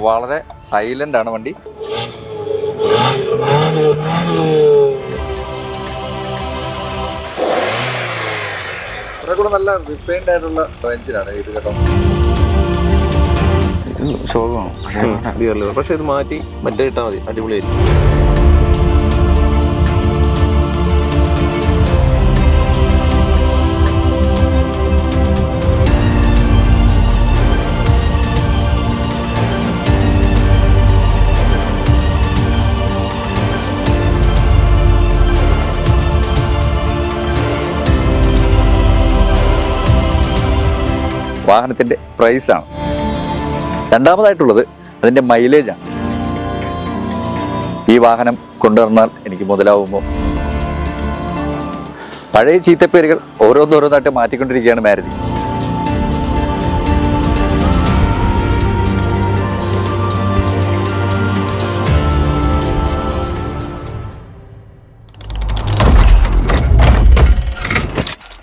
വളരെ സൈലന്റ് ആണ് വണ്ടി. കുറെ കൂടെ നല്ല റിഫൈൻഡ് ആയിട്ടുള്ള എഞ്ചിനാണ് ഇത് കേട്ടോ. ശോകമാണ് പക്ഷെ ഇത് മാറ്റി മറ്റേ ഇട്ടാൽ മതി, അടിപൊളിയായിരിക്കും. വാഹനത്തിൻ്റെ പ്രൈസാണ്. രണ്ടാമതായിട്ടുള്ളത് അതിൻ്റെ മൈലേജാണ്. ഈ വാഹനം കൊണ്ടുവന്നാൽ എനിക്ക് മുതലാവുമ്പോൾ പഴയ ചീത്തപ്പേരുകൾ ഓരോന്നോരോന്നായിട്ട് മാറ്റിക്കൊണ്ടിരിക്കുകയാണ് മാരുതി.